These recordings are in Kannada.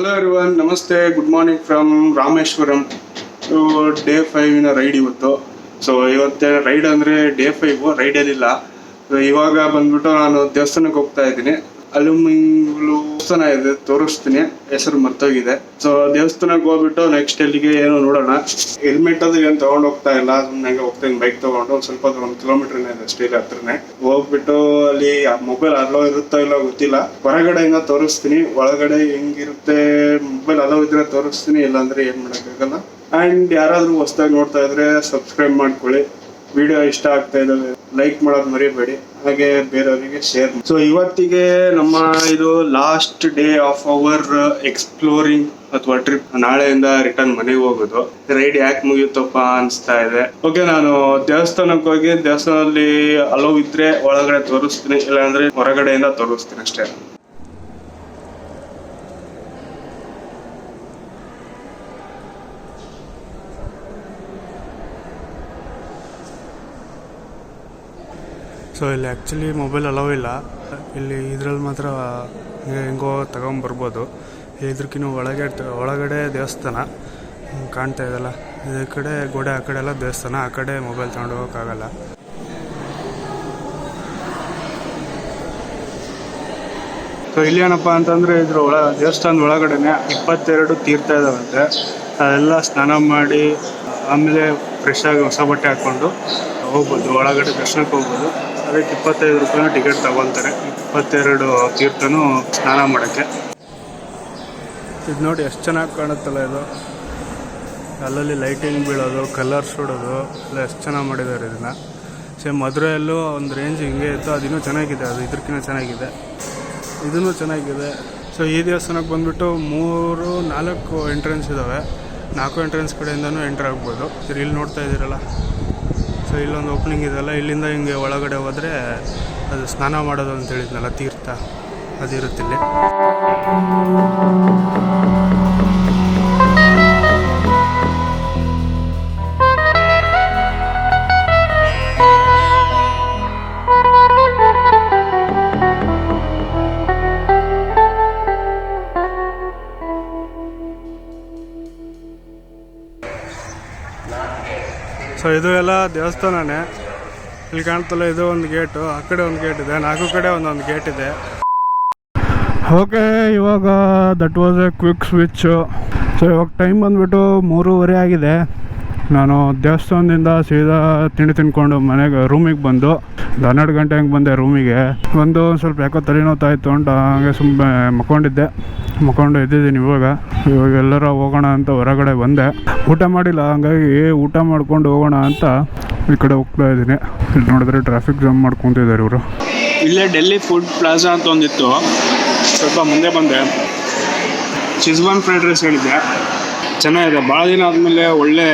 Hello everyone, Namaste, good morning from Rameswaram. Day 5 ride ಇವತ್ತು. ಸೊ ಇವತ್ತೆ ರೈಡ್ ಅಂದರೆ ಡೇ 5 ರೈಡಲ್ಲಿಲ್ಲ. ಇವಾಗ ಬಂದ್ಬಿಟ್ಟು ನಾನು ದೇವಸ್ಥಾನಕ್ಕೆ ಹೋಗ್ತಾ ಇದ್ದೀನಿ. ಅಲುಮಿಂಗ್ಲು ದೇವಸ್ಥಾನ ಇದೆ, ತೋರಿಸ್ತೀನಿ, ಹೆಸರು ಮರ್ತೋಗಿದೆ. ಸೊ ದೇವಸ್ಥಾನಕ್ಕೆ ಹೋಗ್ಬಿಟ್ಟು ನೆಕ್ಸ್ಟ್ ಎಲ್ಲಿಗೆ ಏನೋ ನೋಡೋಣ. ಹೆಲ್ಮೆಟ್ ಅದು ಏನು ತಗೊಂಡು ಹೋಗ್ತಾ ಇಲ್ಲ, ಸುಮ್ಮನೆ ಹೋಗ್ತೀನಿ ಬೈಕ್ ತಗೊಂಡು. ಒಂದು ಸ್ವಲ್ಪ 1 ಕಿಲೋಮೀಟರ್ ಇದೆ ಅಷ್ಟೇ, ಇಲ್ಲ ಹತ್ರನೇ. ಹೋಗ್ಬಿಟ್ಟು ಅಲ್ಲಿ ಮೊಬೈಲ್ ಅಲೋ ಇರುತ್ತೋ ಇಲ್ಲ ಗೊತ್ತಿಲ್ಲ, ಹೊರಗಡೆಯಿಂದ ತೋರಿಸ್ತೀನಿ. ಒಳಗಡೆ ಹೆಂಗಿರುತ್ತೆ ಮೊಬೈಲ್ ಅಲೋ ಇದ್ರೆ ತೋರಿಸ್ತೀನಿ, ಇಲ್ಲಾಂದ್ರೆ ಏನ್ ಮಾಡೋಕ್ಕಾಗಲ್ಲ. ಅಂಡ್ ಯಾರಾದ್ರೂ ಹೊಸದಾಗಿ ನೋಡ್ತಾ ಇದ್ರೆ ಸಬ್ಸ್ಕ್ರೈಬ್ ಮಾಡ್ಕೊಳ್ಳಿ. ವಿಡಿಯೋ ಇಷ್ಟ ಆಗ್ತಾ ಇದ್ದಾವೆ ಲೈಕ್ ಮಾಡೋದು ಮರಿಬೇಡಿ, ಹಾಗೆ ಬೇರೆಯವರಿಗೆ ಶೇರ್. ಸೊ ಇವತ್ತಿಗೆ ನಮ್ಮ ಇದು last day of our exploring ಅಥವಾ ಟ್ರಿಪ್. ನಾಳೆಯಿಂದ ರಿಟರ್ನ್ ಮನೆಗೆ ಹೋಗೋದು. ರೈಡ್ ಯಾಕೆ ಮುಗಿಯುತ್ತಪ್ಪ ಅನ್ಸ್ತಾ ಇದೆ. ಓಕೆ, ನಾನು ದೇವಸ್ಥಾನಕ್ಕೆ ಹೋಗಿ ದೇವಸ್ಥಾನದಲ್ಲಿ ಅಲೋ ಇದ್ರೆ ಒಳಗಡೆ ತೋರಿಸ್ತೀನಿ, ಇಲ್ಲಾಂದ್ರೆ ಹೊರಗಡೆಯಿಂದ ತೋರಿಸ್ತೀನಿ ಅಷ್ಟೇ. ಸೊ ಇಲ್ಲಿ ಆ್ಯಕ್ಚುಲಿ ಮೊಬೈಲ್ ಅಲೋ ಇಲ್ಲ. ಇಲ್ಲಿ ಇದ್ರಲ್ಲಿ ಮಾತ್ರ ಹೆಂಗೋ ತಗೊಂಬರ್ಬೋದು. ಇದ್ರಕ್ಕಿನ್ನೂ ಒಳಗಡೆ ದೇವಸ್ಥಾನ ಕಾಣ್ತಾ ಇದೆಯಲ್ಲ, ಈ ಕಡೆ ಗೋಡೆ ಆ ಕಡೆ ಎಲ್ಲ ದೇವಸ್ಥಾನ, ಆ ಕಡೆ ಮೊಬೈಲ್ ತಗೊಂಡು ಹೋಗೋಕ್ಕಾಗಲ್ಲ. ಸೊ ಇಲ್ಲಿ ಏನಪ್ಪ ಅಂತಂದರೆ ಇದ್ರ ದೇವಸ್ಥಾನದ ಒಳಗಡೆನೆ 22 ತೀರ್ಥ ಇದಾವಂತೆ. ಅದೆಲ್ಲ ಸ್ನಾನ ಮಾಡಿ ಆಮೇಲೆ ಫ್ರೆಶ್ ಆಗಿ ಹೊಸ ಬಟ್ಟೆ ಹಾಕ್ಕೊಂಡು ಹೋಗ್ಬೋದು, ಒಳಗಡೆ ದರ್ಶನಕ್ಕೆ ಹೋಗ್ಬೋದು. ಅದಕ್ಕೆ 25 ರೂಪಾಯಿನ ಟಿಕೆಟ್ ತಗೊಳ್ತಾರೆ, 22 ತೀರ್ಥನೂ ಸ್ನಾನ ಮಾಡೋಕ್ಕೆ. ಇದು ನೋಡಿ ಎಷ್ಟು ಚೆನ್ನಾಗಿ ಕಾಣುತ್ತಲ್ಲ ಇದು. ಅಲ್ಲಲ್ಲಿ ಲೈಟಿಂಗ್ ಬೀಳೋದು, ಕಲರ್ಸ್ ಹೊಡೋದು ಎಲ್ಲ ಎಷ್ಟು ಚೆನ್ನಾಗಿ ಮಾಡಿದ್ದಾರೆ ಇದನ್ನು. ಸೇಮ್ ಮಧುರೆಯಲ್ಲೂ ಒಂದು ರೇಂಜ್ ಹಿಂಗೆ ಇತ್ತು, ಅದಿನ್ನೂ ಚೆನ್ನಾಗಿದೆ. ಅದು ಇದ್ರಕ್ಕಿಂತ ಚೆನ್ನಾಗಿದೆ, ಇದೂ ಚೆನ್ನಾಗಿದೆ. ಸೊ ಈ ದೇವಸ್ಥಾನಕ್ಕೆ ಬಂದುಬಿಟ್ಟು 3-4 ಎಂಟ್ರೆನ್ಸ್ ಇದ್ದಾವೆ. 4 ಎಂಟ್ರೆನ್ಸ್ ಕಡೆಯಿಂದನೂ ಎಂಟ್ರ್ ಆಗ್ಬೋದು. ಸರಿ, ಇಲ್ಲಿ ನೋಡ್ತಾ ಇದ್ದೀರಲ್ಲ, ಸೊ ಇಲ್ಲೊಂದು ಓಪನಿಂಗ್ ಇದೆಯಲ್ಲ, ಇಲ್ಲಿಂದ ಹಿಂಗೆ ಒಳಗಡೆ ಹೋದರೆ ಅದು ಸ್ನಾನ ಮಾಡೋದು ಅಂತ ಹೇಳಿದ್ನಲ್ಲ, ತೀರ್ಥ ಅದಿರುತ್ತಿಲ್ಲಿ. ಸೊ ಇದು ಎಲ್ಲ ದೇವಸ್ಥಾನನೇ. ಇಲ್ಲಿ ಕಾಣ್ತಲ್ಲ, ಇದು ಒಂದು ಗೇಟು, ಆ ಕಡೆ ಒಂದು ಗೇಟ್ ಇದೆ, 4 ಕಡೆ ಒಂದೊಂದು ಗೇಟ್ ಇದೆ. ಓಕೆ, ಇವಾಗ that was A quick switch. So ಇವಾಗ ಟೈಮ್ ಬಂದುಬಿಟ್ಟು 3:30 ಆಗಿದೆ. ನಾನು ದೇವಸ್ಥಾನದಿಂದ ಸೀದಾ ತಿಂಡಿ ತಿನ್ಕೊಂಡು ಮನೆಗೆ ರೂಮಿಗೆ ಬಂದು 12 ಗಂಟೆ ಹಂಗೆ ಬಂದೆ ರೂಮಿಗೆ. ಒಂದು ಸ್ವಲ್ಪ ಯಾಕೋ ತಲೆನೋತಾಯಿತು ಅಂತ ಹಂಗೆ ಸುಮ್ಮನೆ ಮಕ್ಕೊಂಡು ಎದ್ದಿದ್ದೀನಿ. ಇವಾಗ ಎಲ್ಲರ ಹೋಗೋಣ ಅಂತ ಹೊರಗಡೆ ಬಂದೆ. ಊಟ ಮಾಡಿಲ್ಲ, ಹಂಗಾಗಿ ಊಟ ಮಾಡ್ಕೊಂಡು ಹೋಗೋಣ ಅಂತ ಈ ಕಡೆ ಹೋಗ್ತಾ ಇದ್ದೀನಿ. ಇಲ್ಲಿ ನೋಡಿದ್ರೆ ಟ್ರಾಫಿಕ್ ಜಾಮ್ ಮಾಡ್ಕೊತಿದ್ದಾರೆ ಇವರು. ಇಲ್ಲೇ ಡೆಲ್ಲಿ ಫುಡ್ ಪ್ಲಾಜಾ ಅಂತ ಒಂದಿತ್ತು, ಸ್ವಲ್ಪ ಮುಂದೆ ಬಂದೆ. ಚಿಜ್ವಾನ್ ಫ್ರೈಡ್ ರೈಸ್ ಹೇಳಿದ್ದೆ, ಚೆನ್ನಾಗಿದೆ. ಭಾಳ ದಿನ ಆದಮೇಲೆ ಒಳ್ಳೆ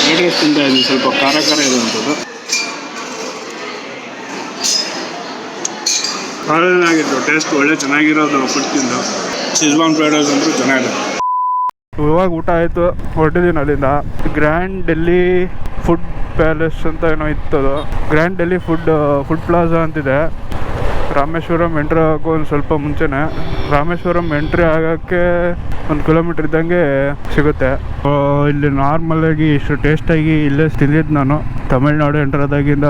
ಫ್ರೈಡ್ ರೈಸ್ ತಿಂತಾ ಇದ್ದೀನಿ, ಸ್ವಲ್ಪ ಖಾರ ಇರುವಂಥದ್ದು. ಭಾಳ ದಿನ ಆಗಿತ್ತು, ಟೇಸ್ಟ್ ಒಳ್ಳೆ ಚೆನ್ನಾಗಿರೋದು ಫುಡ್ ತಿಂದು. ಚಿಜ್ವಾನ್ ಫ್ರೈಡ್ ರೈಸ್ ಅಂತೂ ಚೆನ್ನಾಗಿದೆ. ಇವಾಗ ಊಟ ಆಯಿತು, ಹೊರಟಿದ್ದೀನಿ ಅಲ್ಲಿಂದ. ಗ್ರ್ಯಾಂಡ್ ಡೆಲ್ಲಿ ಫುಡ್ ಪ್ಯಾಲೇಸ್ ಅಂತ ಏನೋ ಇತ್ತದು. ಗ್ರ್ಯಾಂಡ್ ಡೆಲ್ಲಿ ಫುಡ್ ಪ್ಲಾಜಾ ಅಂತಿದೆ. ರಾಮೇಶ್ವರಂ ಎಂಟ್ರಿ ಆಗೋಕ್ಕೆ ಒಂದು ಸ್ವಲ್ಪ ಮುಂಚೆನೇ. ರಾಮೇಶ್ವರಂ ಎಂಟ್ರಿ ಆಗೋಕ್ಕೆ 1 ಕಿಲೋಮೀಟ್ರ್ ಇದ್ದಂಗೆ ಸಿಗುತ್ತೆ. ಇಲ್ಲಿ ನಾರ್ಮಲಾಗಿ ಇಷ್ಟು ಟೇಸ್ಟಾಗಿ ಇಲ್ಲೇ ತಿಂದಿದ್ದು ನಾನು. ತಮಿಳ್ನಾಡು ಎಂಟ್ರ್ ಆದಾಗಿಂದ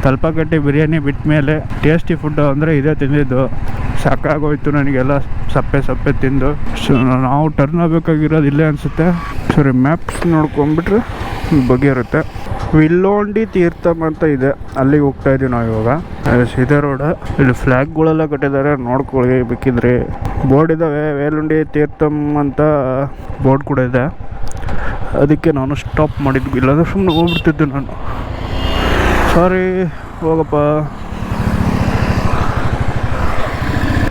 ತಲಪಾಕಟ್ಟಿ ಬಿರಿಯಾನಿ ಬಿಟ್ಟ ಮೇಲೆ ಟೇಸ್ಟಿ ಫುಡ್ ಅಂದರೆ ಇದೇ ತಿಂದಿದ್ದು. ಸಾಕಾಗೋಯ್ತು ನನಗೆಲ್ಲ ಸಪ್ಪೆ ತಿಂದು. ಸೊ ನಾವು ಟರ್ನ್ ಆಗಬೇಕಾಗಿರೋದು ಇಲ್ಲೇ ಅನಿಸುತ್ತೆ. ಸರಿ, ಮ್ಯಾಪ್ಸ್ ನೋಡ್ಕೊಂಡ್ಬಿಟ್ರೆ ಬಗ್ಗೆ ಇರುತ್ತೆ. ವಿಲ್ಲೋಂಡಿ ತೀರ್ಥಂ ಅಂತ ಇದೆ, ಅಲ್ಲಿಗೆ ಹೋಗ್ತಾ ಇದ್ದೀವಿ ನಾವು ಇವಾಗ. ಇದೇ ರೋಡ್. ಇಲ್ಲಿ ಫ್ಲ್ಯಾಗ್ಗಳೆಲ್ಲ ಕಟ್ಟಿದ್ದಾರೆ, ನೋಡ್ಕೊಳ್ಳಿ ಬೇಕಿದ್ರೆ. ಬೋರ್ಡ್ ಇದ್ದಾವೆ, ವೇಲುಂಡಿ ತೀರ್ಥಂ ಅಂತ ಬೋರ್ಡ್ ಕೂಡ ಇದೆ. ಅದಕ್ಕೆ ನಾನು ಸ್ಟಾಪ್ ಮಾಡಿದ್ವಿ, ಇಲ್ಲಾಂದ್ರೆ ಸುಮ್ಮನೆ ಹೋಗ್ಬಿಡ್ತಿದ್ದೆ ನಾನು. ಸಾರಿ, ಹೋಗಪ್ಪ.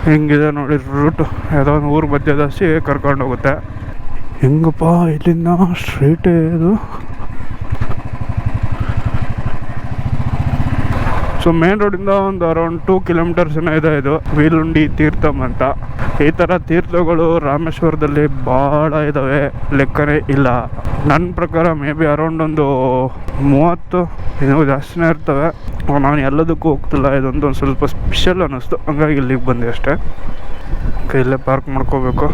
ಹೆಂಗಿದೆ ನೋಡಿ ರೂಟು, ಯಾವುದೋ ಒಂದು ಊರು ಮಧ್ಯದಷ್ಟು ಕರ್ಕೊಂಡು ಹೋಗುತ್ತೆ. ಹೆಂಗಪ್ಪ ಇಲ್ಲಿಂದ ಸ್ಟ್ರೈಟೇ ಇದು. ಸೊ ಮೇನ್ ರೋಡಿಂದ ಒಂದು ಅರೌಂಡ್ 2 ಕಿಲೋಮೀಟರ್ಸ್ ಏನೋ ಇದೆ ಇದು ವಿಲ್ಲುಂಡಿ ತೀರ್ಥಂ ಅಂತ. ಈ ಥರ ತೀರ್ಥಗಳು ರಾಮೇಶ್ವರದಲ್ಲಿ ಭಾಳ ಇದ್ದಾವೆ, ಲೆಕ್ಕನೇ ಇಲ್ಲ. ನನ್ನ ಪ್ರಕಾರ ಮೇ ಬಿ ಅರೌಂಡ್ ಒಂದು 30 ಇನ್ನೂ ಜಾಸ್ತಿನೇ ಇರ್ತವೆ. ನಾನು ಎಲ್ಲದಕ್ಕೂ ಹೋಗ್ತಿಲ್ಲ, ಇದೊಂದು ಸ್ವಲ್ಪ ಸ್ಪೆಷಲ್ ಅನ್ನಿಸ್ತು, ಹಂಗಾಗಿ ಇಲ್ಲಿಗೆ ಬಂದೆ ಅಷ್ಟೇ. ಇಲ್ಲೇ ಪಾರ್ಕ್ ಮಾಡ್ಕೋಬೇಕು.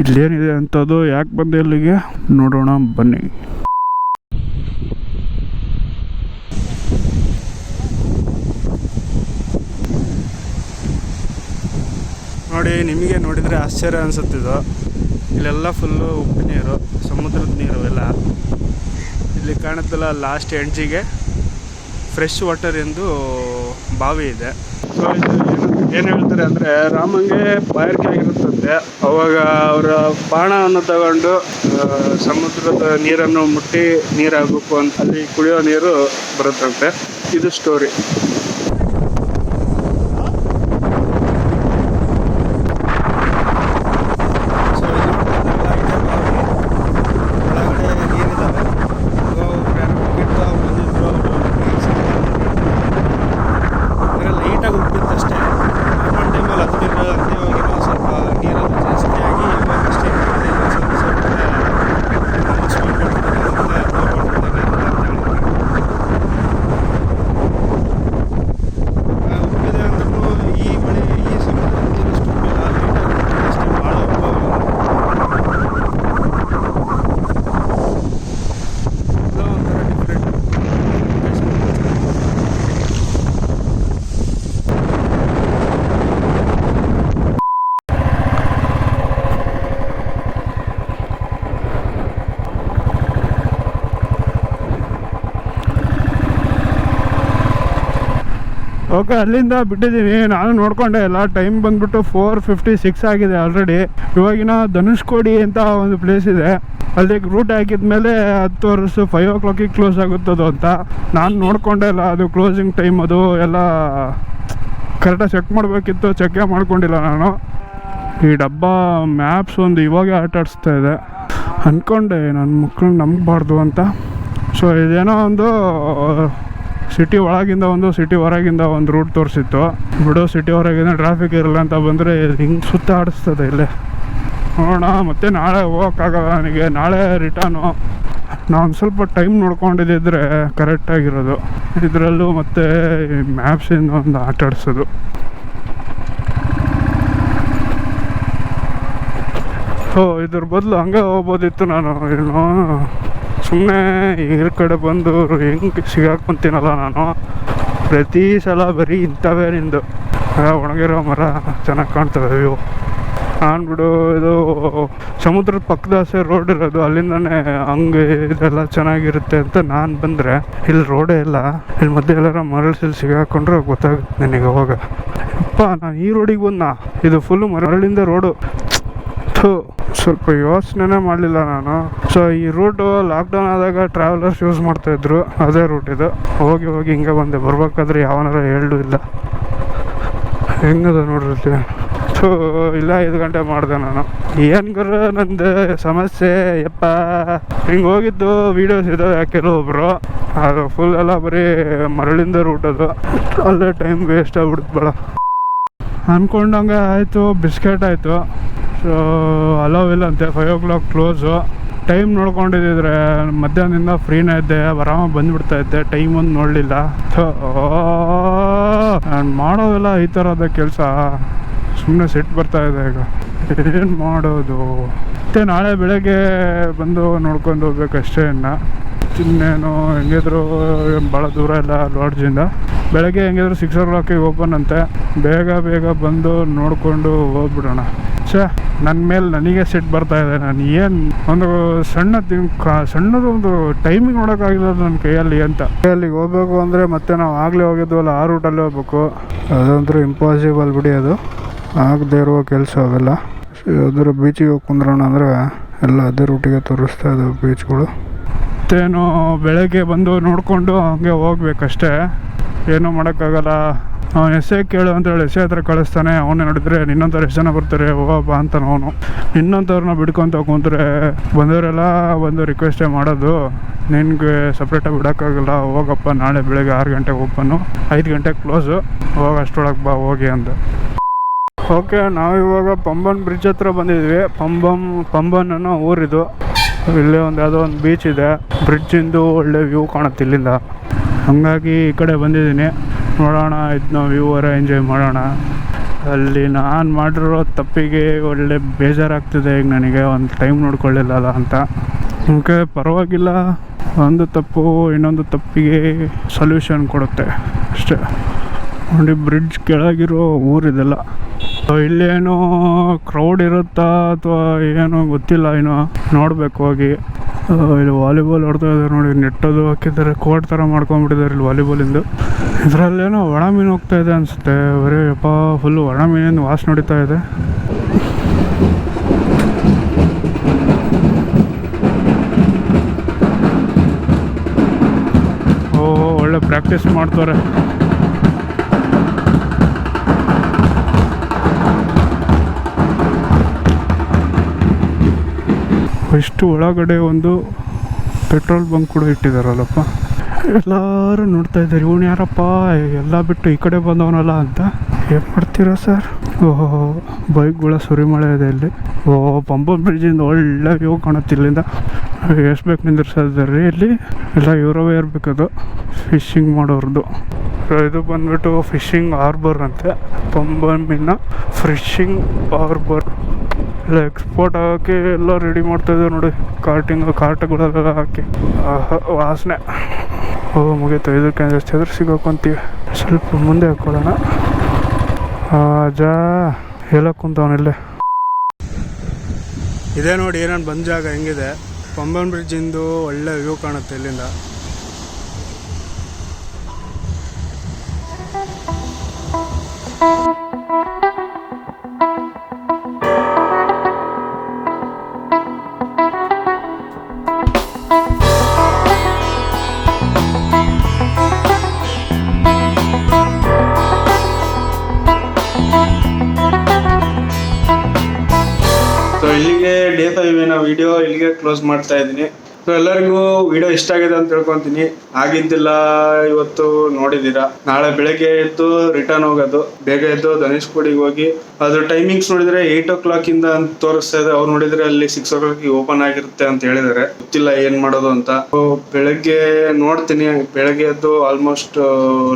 ಇಲ್ಲೇನಿದೆ ಅಂಥದ್ದು, ಯಾಕೆ ಬಂದೆ ಇಲ್ಲಿಗೆ ನೋಡೋಣ ಬನ್ನಿ. ನೋಡಿ, ನಿಮಗೆ ನೋಡಿದರೆ ಆಶ್ಚರ್ಯ ಅನಿಸುತ್ತಿದ್ದು, ಇಲ್ಲೆಲ್ಲ ಫುಲ್ಲು ಉಪ್ಪು ನೀರು, ಸಮುದ್ರದ ನೀರು ಎಲ್ಲ. ಇಲ್ಲಿ ಕಾಣುತ್ತಲ್ಲ ಲಾಸ್ಟ್ ಎಂಡ್ಜಿಗೆ ಫ್ರೆಶ್ ವಾಟರ್ ಎಂದು ಬಾವಿ ಇದೆ. ಸೊ ಇದು ಏನು ಹೇಳ್ತಾರೆ ಅಂದರೆ, ರಾಮಂಗೆ ಬಾಯಾರಿಕೆ ಆಗಿರುತ್ತಂತೆ. ಅವಾಗ ಅವರ ಬಾಣವನ್ನು ತಗೊಂಡು ಸಮುದ್ರದ ನೀರನ್ನು ಮುಟ್ಟಿ ನೀರಾಗಬೇಕು ಅಂತ ಅಲ್ಲಿ ಕುಡಿಯೋ ನೀರು ಬರುತ್ತಂತೆ. ಇದು ಸ್ಟೋರಿ. ಓಕೆ, ಅಲ್ಲಿಂದ ಬಿಟ್ಟಿದ್ದೀನಿ. ನಾನು ನೋಡ್ಕೊಂಡೆ ಎಲ್ಲ. ಟೈಮ್ ಬಂದ್ಬಿಟ್ಟು 4:56 ಆಗಿದೆ ಆಲ್ರೆಡಿ. ಇವಾಗಿನ ಧನುಷ್ಕೋಡಿ ಅಂತ ಒಂದು ಪ್ಲೇಸ್ ಇದೆ, ಅಲ್ಲಿಗೆ ರೂಟ್ ಹಾಕಿದ್ಮೇಲೆ 10 ವರ್ಷ 5 o'clock ಕ್ಲೋಸ್ ಆಗುತ್ತದು ಅಂತ. ನಾನು ನೋಡ್ಕೊಂಡೆ ಇಲ್ಲ, ಅದು ಕ್ಲೋಸಿಂಗ್ ಟೈಮ್ ಅದು ಎಲ್ಲ ಕರೆಕ್ಟಾಗಿ ಚೆಕ್ ಮಾಡಬೇಕಿತ್ತು, ಚೆಕ್ಕೇ ಮಾಡ್ಕೊಂಡಿಲ್ಲ ನಾನು. ಈ ಡಬ್ಬ ಮ್ಯಾಪ್ಸ್ ಒಂದು ಇವಾಗ ಆಟ ಆಡಿಸ್ತಾ ಇದೆ. ಅಂದ್ಕೊಂಡೆ ನನ್ನ ಮಕ್ಕಳು ನಂಬಬಾರ್ದು ಅಂತ. ಸೊ ಇದೇನೋ ಒಂದು ಸಿಟಿ ಒಳಗಿಂದ ಒಂದು, ಸಿಟಿ ಹೊರಗಿಂದ ಒಂದು ರೂಟ್ ತೋರಿಸಿತ್ತು. ಬಿಡೋ ಸಿಟಿ ಹೊರಗಿಂದ ಟ್ರಾಫಿಕ್ ಇರಲ್ಲ ಅಂತ ಬಂದರೆ ಹಿಂಗೆ ಸುತ್ತ ಆಡಿಸ್ತದೆ ಇಲ್ಲೇ. ನೋಡೋಣ, ಮತ್ತೆ ನಾಳೆ ಹೋಗೋಕ್ಕಾಗಲ್ಲ ನನಗೆ. ನಾಳೆ ರಿಟರ್ನು. ನಾನು ಸ್ವಲ್ಪ ಟೈಮ್ ನೋಡ್ಕೊಂಡಿದ್ದಿದ್ರೆ ಕರೆಕ್ಟಾಗಿರೋದು. ಇದರಲ್ಲೂ ಮತ್ತೆ ಮ್ಯಾಪ್ಸಿಂದ ಒಂದು ಆಟ ಆಡಿಸೋದು. ಇದ್ರ ಬದಲು ಹಂಗೆ ಹೋಗ್ಬೋದಿತ್ತು ನಾನು. ಏನೋ ಸುಮ್ಮನೆ ಈ ಕಡೆ ಬಂದು ಹೆಂಗೆ ಸಿಗಾಕೊಂತೀನಲ್ಲ ನಾನು. ಪ್ರತಿ ಸಲ ಬರೀ ಇಂಥವೇ ನಿಂದು ಒಣಗಿರೋ ಮರ ಚೆನ್ನಾಗಿ ಕಾಣ್ತವೆ ವ್ಯೂ. ನಾನು ಬಿಡು, ಇದು ಸಮುದ್ರದ ಪಕ್ಕದಾಸೆ ರೋಡ್ ಇರೋದು, ಅಲ್ಲಿಂದನೇ ಹಂಗೆ ಇದೆಲ್ಲ ಚೆನ್ನಾಗಿರುತ್ತೆ ಅಂತ ನಾನು ಬಂದರೆ, ಇಲ್ಲಿ ರೋಡೇ ಇಲ್ಲ. ಇಲ್ಲಿ ಮಧ್ಯೆ ಎಲ್ಲಾರ ಮರಳಿಸಲ್ಲಿ ಸಿಗಾಕೊಂಡ್ರೆ ಗೊತ್ತಾಗುತ್ತೆ ನನಗೆ ಅವಾಗ. ಅಪ್ಪ, ನಾನು ಈ ರೋಡಿಗೆ ಬಂದ, ಇದು ಫುಲ್ಲು ಮರಳಿಂದ ರೋಡು. ಸ್ವಲ್ಪ ಯೋಚನೆ ಮಾಡಲಿಲ್ಲ ನಾನು. ಸೊ ಈ ರೂಟು ಲಾಕ್ಡೌನ್ ಆದಾಗ ಟ್ರಾವೆಲರ್ಸ್ ಯೂಸ್ ಮಾಡ್ತಾಯಿದ್ರು, ಅದೇ ರೂಟ್ ಇದು. ಹೋಗಿ ಹೋಗಿ ಹಿಂಗೆ ಬಂದೆ. ಬರ್ಬೇಕಾದ್ರೆ ಯಾವನಾರ ಹೇಳೂ ಇಲ್ಲ. ಹೆಂಗದ ನೋಡ್ರಿ. ಸೊ ಇಲ್ಲ, 5 ಗಂಟೆ ಮಾಡಿದೆ ನಾನು. ಏನ್ಗರ ನಂದು ಸಮಸ್ಯೆ ಯಪ್ಪ. ಹಿಂಗೆ ಹೋಗಿದ್ದು ವೀಡಿಯೋಸ್ ಇದ್ದಾವೆ ಕೆಲವೊಬ್ರು, ಅದು ಫುಲ್ ಎಲ್ಲ ಬರೀ ಮರಳಿಂದ ರೂಟ್ ಅದು. ಅಲ್ಲೇ ಟೈಮ್ ವೇಸ್ಟ್ ಆಗ್ಬಿಡುತ್ತೆ ಭಾಳ. ಅಂದ್ಕೊಂಡಂಗೆ ಆಯಿತು, ಬಿಸ್ಕೆಟ್ ಆಯಿತು. ಸೊ ಅಲೋವ್ ಇಲ್ಲ ಅಂತೆ, 5 o'clock ಕ್ಲೋಸು. ಟೈಮ್ ನೋಡ್ಕೊಂಡಿದ್ದಿದ್ರೆ ಮಧ್ಯಾಹ್ನದಿಂದ ಫ್ರೀನೇ ಇದ್ದೆ, ಆರಾಮ ಬಂದುಬಿಡ್ತಾ ಇದ್ದೆ. ಟೈಮ್ ಒಂದು ನೋಡಲಿಲ್ಲ. ನಾನು ಮಾಡೋವೆಲ್ಲ ಈ ಥರದ ಕೆಲಸ. ಸುಮ್ಮನೆ ಸಿಟ್ಟು ಬರ್ತಾಯಿದೆ ಈಗ. ಏನು ಮಾಡೋದು? ಮತ್ತು ನಾಳೆ ಬೆಳಗ್ಗೆ ಬಂದು ನೋಡ್ಕೊಂಡು ಹೋಗ್ಬೇಕಷ್ಟೇ. ಇನ್ನೇನು ಹೆಂಗಿದ್ರು ಭಾಳ ದೂರ ಇಲ್ಲ ಲಾಡ್ಜಿಂದ. ಬೆಳಗ್ಗೆ ಹೆಂಗಿದ್ರು 6 o'clock ಓಪನ್ ಅಂತೆ. ಬೇಗ ಬಂದು ನೋಡಿಕೊಂಡು ಹೋಗ್ಬಿಡೋಣ. ನನ್ನ ಮೇಲೆ ನನಗೆ ಸಿಟ್ಟು ಬರ್ತಾಯಿದೆ. ನಾನು ಏನು ಒಂದು ಸಣ್ಣದು ಒಂದು ಟೈಮಿಂಗ್ ನೋಡೋಕ್ಕಾಗಿಲ್ಲ ನನ್ನ ಕೈಯಲ್ಲಿ ಅಂತ. ಅಲ್ಲಿಗೆ ಹೋಗ್ಬೇಕು ಅಂದರೆ ಮತ್ತೆ ನಾವು ಆಗಲೇ ಹೋಗಿದ್ವಲ್ಲ, ಆ ರೂಟಲ್ಲಿ ಹೋಗ್ಬೇಕು. ಅದಂತೂ ಇಂಪಾಸಿಬಲ್ ಬಿಡಿ, ಅದು ಆಗದೆ ಇರುವ ಕೆಲಸ ಅವೆಲ್ಲ. ಯಾವ್ದಾದ್ರು ಬೀಚಿಗೆ ಹೋಗಿ ಕುಂದ್ರೋಣ ಅಂದರೆ ಎಲ್ಲ ಅದೇ ರೂಟಿಗೆ ತೋರಿಸ್ತಾ ಇದ್ದಾವೆ ಬೀಚ್ಗಳು. ಮತ್ತೇನು ಬೆಳಗ್ಗೆ ಬಂದು ನೋಡಿಕೊಂಡು ಹಂಗೆ ಹೋಗ್ಬೇಕಷ್ಟೇ, ಏನೂ ಮಾಡೋಕ್ಕಾಗಲ್ಲ. ಅವನು ಎಸ್ಸೆ ಕೇಳು ಅಂತೇಳಿ ಎಸ್ಸೆ ಹತ್ರ ಕಳಿಸ್ತಾನೆ. ಅವನೇ ನೋಡಿದ್ರೆ ನಿನ್ನಂಥವ್ರು ಎಷ್ಟು ಜನ ಬರ್ತಾರೆ ಹೋಗಪ್ಪ ಅಂತಾನೆ ಅವನು. ಇನ್ನೊಂಥವ್ರನ್ನ ಬಿಡ್ಕೊತ ಕುಂತ್ರೆ ಬಂದವರೆಲ್ಲ ಬಂದು ರಿಕ್ವೆಸ್ಟೇ ಮಾಡೋದು, ನಿನಗೆ ಸಪ್ರೇಟಾಗಿ ಬಿಡೋಕ್ಕಾಗಲ್ಲ, ಹೋಗಪ್ಪ ನಾಳೆ ಬೆಳಗ್ಗೆ 6 ಗಂಟೆಗೆ ಓಪನ್ನು, 5 ಗಂಟೆಗೆ ಕ್ಲೋಸು, ಹೋಗಿ ಅಷ್ಟೊಳಗೆ ಬಾ ಹೋಗಿ ಅಂತ. ಓಕೆ, ನಾವಿವಾಗ ಪಂಬನ್ ಬ್ರಿಡ್ಜ್ ಹತ್ರ ಬಂದಿದ್ವಿ. ಪಂಬನ್ ಅನ್ನೋ ಊರಿದು. ಇಲ್ಲೇ ಯಾವುದೋ ಒಂದು ಬೀಚ್ ಇದೆ, ಬ್ರಿಡ್ಜಿಂದು ಒಳ್ಳೆ ವ್ಯೂ ಕಾಣುತ್ತೆ ಇಲ್ಲಿಂದ. ಹಾಗಾಗಿ ಈ ಕಡೆ ಬಂದಿದ್ದೀನಿ. ನೋಡೋಣ, ಇದನ್ನ ವ್ಯೂವರ ಎಂಜಾಯ್ ಮಾಡೋಣ. ಅಲ್ಲಿ ನಾನು ಮಾಡಿರೋ ತಪ್ಪಿಗೆ ಒಳ್ಳೆ ಬೇಜಾರಾಗ್ತಿದೆ ಈಗ ನನಗೆ. ಒಂದು ಟೈಮ್ ನೋಡ್ಕೊಳ್ಳಿಲ್ಲಲ್ಲ ಅಂತ. ಓಕೆ, ಪರವಾಗಿಲ್ಲ. ಒಂದು ತಪ್ಪು ಇನ್ನೊಂದು ತಪ್ಪಿಗೆ ಸೊಲ್ಯೂಷನ್ ಕೊಡುತ್ತೆ ಅಷ್ಟೇ. ನೋಡಿ, ಬ್ರಿಡ್ಜ್ ಕೆಳಗಿರೋ ಊರಿದೆಲ್ಲ. ಇಲ್ಲೇನೋ ಕ್ರೌಡ್ ಇರುತ್ತಾ ಅಥವಾ ಏನೋ ಗೊತ್ತಿಲ್ಲ, ಏನೋ ನೋಡಬೇಕು ಹೋಗಿ. ಇಲ್ಲಿ ವಾಲಿಬಾಲ್ ಆಡ್ತಾ ಇದ್ದಾರೆ ನೋಡಿ, ನೆಟ್ಟದು ಹಾಕಿದ್ದಾರೆ, ಕೋರ್ಟ್ ಥರ ಮಾಡ್ಕೊಂಡ್ಬಿಟ್ಟಿದ್ದಾರೆ ಇಲ್ಲಿ ವಾಲಿಬಾಲಿಂದು. ಇದರಲ್ಲೇನೋ ಒಣ ಮೀನು ಹೋಗ್ತಾ ಇದೆ ಅನಿಸುತ್ತೆ. ಬರೀ ಯಪ್ಪ ಫುಲ್ಲು ಒಣ ಮೀನಿಂದ ವಾಸನೆ ಹೊಡಿತಾ ಇದೆ. ಒಳ್ಳೆ ಪ್ರಾಕ್ಟೀಸ್ ಮಾಡ್ತಾರೆ. ಇಷ್ಟು ಒಳಗಡೆ ಒಂದು ಪೆಟ್ರೋಲ್ ಬಂಕ್ ಕೂಡ ಇಟ್ಟಿದ್ದಾರಲ್ಲಪ್ಪ. ಎಲ್ಲರೂ ನೋಡ್ತಾ ಇದ್ದಾರೆ, ಇವನು ಯಾರಪ್ಪ ಎಲ್ಲ ಬಿಟ್ಟು ಈ ಕಡೆ ಬಂದವನಲ್ಲ ಅಂತ. ಏನು ಮಾಡ್ತೀರಾ ಸರ್? ಓಹೋ, ಬೈಕ್ಗಳ ಸುರಿಮಳೆ ಇದೆ ಇಲ್ಲಿ. ಪಂಬನ್ ಬ್ರಿಡ್ಜಿಂದ ಒಳ್ಳೆ ವ್ಯೂ ಕಾಣುತ್ತೆ ಇಲ್ಲಿಂದ. ಎಷ್ಟು ಬೇಕು ನಿಂದಿರ್ಸಿದ್ದಾರೆ ಇಲ್ಲಿ, ಎಲ್ಲ ಇವರವೇ ಇರಬೇಕದು ಫಿಶಿಂಗ್ ಮಾಡೋರ್ದು. ಇದು ಬಂದ್ಬಿಟ್ಟು ಫಿಶಿಂಗ್ ಹಾರ್ಬರ್ ಅಂತೆ, ಪಂಬನ್ಮಿನ ಫಿಶಿಂಗ್ ಹಾರ್ಬರ್. ಎಲ್ಲ ಎಕ್ಸ್ಪೋರ್ಟ್ ಆಗೋಕ್ಕೆ ಎಲ್ಲ ರೆಡಿ ಮಾಡ್ತಾಯಿದ್ದಾರೆ ನೋಡಿ, ಕಾರ್ಟ್ಗಳೆಲ್ಲ ಹಾಕಿ. ವಾಸನೆ ಮುಗೀತು. ಇದಕ್ಕೆ ಜಾಸ್ತಿ ಎದುರು ಸಿಗೋಕೊಂತೀವಿ. ಸ್ವಲ್ಪ ಮುಂದೆ ಹಾಕೊಳ್ಳೋಣ. ಎಲ್ಲ ಕುಂತವನಲ್ಲೇ ಇದೇ ನೋಡಿ, ಏನೇನು ಬಂದ ಜಾಗ ಹೆಂಗಿದೆ. ಪಂಬನ್ ಬ್ರಿಡ್ಜಿಂದು ಒಳ್ಳೆ ವ್ಯೂ ಕಾಣುತ್ತೆ ಇಲ್ಲಿಂದ. ಇಲ್ಲಿಗೆ ಡೇ 5 ವಿಡಿಯೋ ಇಲ್ಲಿಗೆ ಕ್ಲೋಸ್ ಮಾಡ್ತಾ ಇದ್ದೀನಿ. ಸೊ ಎಲ್ಲರಿಗೂ ವಿಡಿಯೋ ಇಷ್ಟ ಆಗಿದೆ ಅಂತ ತಿಳ್ಕೊತೀನಿ. ಆಗಿದ್ದಿಲ್ಲ ಇವತ್ತು ನೋಡಿದ್ದೀರಾ. ನಾಳೆ ಬೆಳಗ್ಗೆ ಎದ್ದು ರಿಟರ್ನ್ ಹೋಗೋದು. ಬೇಗ ಎದ್ದು ಧನುಷ್ಕೋಡಿಗೆ ಹೋಗಿ, ಅದ್ರ ಟೈಮಿಂಗ್ಸ್ ನೋಡಿದ್ರೆ 8 o'clock ಇಂದ ಅಂತ ತೋರಿಸ್ತಾ ಇದೆ. ಅವ್ರು ನೋಡಿದ್ರೆ ಅಲ್ಲಿ 6 o'clock ಓಪನ್ ಆಗಿರುತ್ತೆ ಅಂತ ಹೇಳಿದಾರೆ. ಗೊತ್ತಿಲ್ಲ ಏನ್ ಮಾಡೋದು ಅಂತ. ಬೆಳಗ್ಗೆ ನೋಡ್ತೀನಿ. ಬೆಳಗ್ಗೆ ಎದ್ದು ಆಲ್ಮೋಸ್ಟ್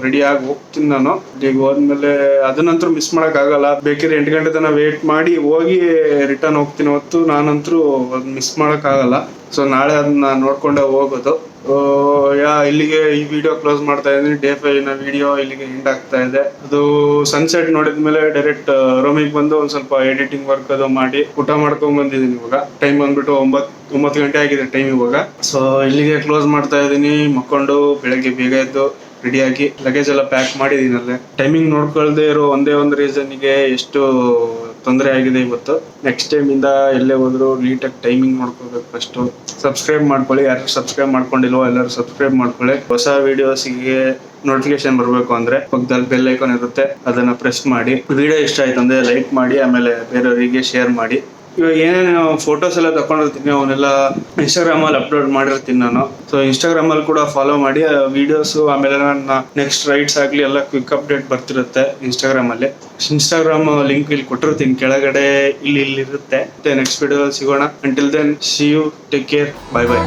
ರೆಡಿ ಆಗಿ ಹೋಗ್ತೀನಿ ನಾನು. ಈಗ ಹೋದ್ಮೇಲೆ ಅದನ್ನಂತೂ ಮಿಸ್ ಮಾಡಕ್ ಆಗಲ್ಲ. ಬೇಕಿದ್ರೆ 8 ಗಂಟೆ ತನಕ ವೇಟ್ ಮಾಡಿ ಹೋಗಿ ರಿಟರ್ನ್ ಹೋಗ್ತೀನಿ. ಹೊತ್ತು ನಾನಂತರೂ ಮಿಸ್ ಮಾಡಕ್ ಆಗಲ್ಲ. ಸೊ ನಾಳೆ ಅದನ್ನ ನೋಡ್ಕೊಂಡೆ ಹೋಗೋದು. ಇಲ್ಲಿಗೆ ಈ ವಿಡಿಯೋ ಕ್ಲೋಸ್ ಮಾಡ್ತಾ ಇದ್ದೀನಿ. ಡೇ 5 ವಿಡಿಯೋ ಇಲ್ಲಿಗೆ ಎಂಡ್ ಆಗ್ತಾ ಇದೆ. ಅದು ಸನ್ಸೆಟ್ ನೋಡಿದ್ಮೇಲೆ ಡೈರೆಕ್ಟ್ ರೂಮಿಗೆ ಬಂದು ಒಂದ್ ಸ್ವಲ್ಪ ಎಡಿಟಿಂಗ್ ವರ್ಕ್ ಅದು ಮಾಡಿ ಊಟ ಮಾಡ್ಕೊಂಡ್ ಬಂದಿದ್ದೀನಿ. ಇವಾಗ ಟೈಮ್ ಬಂದ್ಬಿಟ್ಟು 9 ಗಂಟೆ ಆಗಿದೆ ಟೈಮ್ ಇವಾಗ. ಸೊ ಇಲ್ಲಿಗೆ ಕ್ಲೋಸ್ ಮಾಡ್ತಾ ಇದ್ದೀನಿ. ಮಕ್ಕೊಂಡು ಬೆಳಗ್ಗೆ ಬೇಗ ಎದ್ದು ರೆಡಿಯಾಗಿ ಲಗೇಜ್ ಎಲ್ಲ ಪ್ಯಾಕ್ ಮಾಡಿದೀನಲ್ಲೇ. ಟೈಮಿಂಗ್ ನೋಡ್ಕೊಳ್ದೆ ಇರೋ ಒಂದೇ ಒಂದು ರೀಸನ್ಗೆ ಎಷ್ಟು ತೊಂದರೆ ಆಗಿದೆ ಇವತ್ತು. ನೆಕ್ಸ್ಟ್ ಟೈಮ್ ಇಂದ ಎಲ್ಲೇ ಹೋದ್ರು ನೀಟಾಗಿ ಟೈಮಿಂಗ್ ನೋಡ್ಕೋಬೇಕು. ಫಸ್ಟ್ ಸಬ್ಸ್ಕ್ರೈಬ್ ಮಾಡ್ಕೊಳ್ಳಿ. ಯಾರು ಸಬ್ಸ್ಕ್ರೈಬ್ ಮಾಡ್ಕೊಂಡಿಲ್ವೋ ಎಲ್ಲರೂ ಸಬ್ಸ್ಕ್ರೈಬ್ ಮಾಡ್ಕೊಳ್ಳಿ. ಹೊಸ ವಿಡಿಯೋಸ್ಗೆ ನೋಟಿಫಿಕೇಶನ್ ಬರಬೇಕು ಅಂದ್ರೆ ಪಕ್ಕದಲ್ಲಿ ಬೆಲ್ ಐಕಾನ್ ಇರುತ್ತೆ, ಅದನ್ನ ಪ್ರೆಸ್ ಮಾಡಿ. ವಿಡಿಯೋ ಇಷ್ಟ ಆಯ್ತು ಅಂದ್ರೆ ಲೈಕ್ ಮಾಡಿ, ಆಮೇಲೆ ಬೇರೆಯವರಿಗೆ ಶೇರ್ ಮಾಡಿ. ಇವಾಗ ಏನೇನು ಫೋಟೋಸ್ ಎಲ್ಲ ತಕೊಂಡಿರ್ತೀನಿ ಅವನ್ನೆಲ್ಲ ಇನ್ಸ್ಟಾಗ್ರಾಮ್ ಅಲ್ಲಿ ಅಪ್ಲೋಡ್ ಮಾಡಿರ್ತೀನಿ ನಾನು. ಸೊ ಇನ್ಸ್ಟಾಗ್ರಾಮ್ ಅಲ್ಲಿ ಕೂಡ ಫಾಲೋ ಮಾಡಿ. ವಿಡಿಯೋಸ್ ಆಮೇಲೆ ನನ್ನ ನೆಕ್ಸ್ಟ್ ರೈಡ್ಸ್ ಆಗ್ಲಿ ಎಲ್ಲ ಕ್ವಿಕ್ ಅಪ್ಡೇಟ್ ಬರ್ತಿರುತ್ತೆ ಇನ್ಸ್ಟಾಗ್ರಾಮ್ ಅಲ್ಲಿ. ಇನ್ಸ್ಟಾಗ್ರಾಮ್ ಲಿಂಕ್ ಇಲ್ಲಿ ಕೊಟ್ಟಿರ್ತೀನಿ ಕೆಳಗಡೆ, ಇಲ್ಲಿ ಇರುತ್ತೆ. ನೆಕ್ಸ್ಟ್ ವಿಡಿಯೋ ಸಿಗೋಣ. Until then see you, take care, bye by.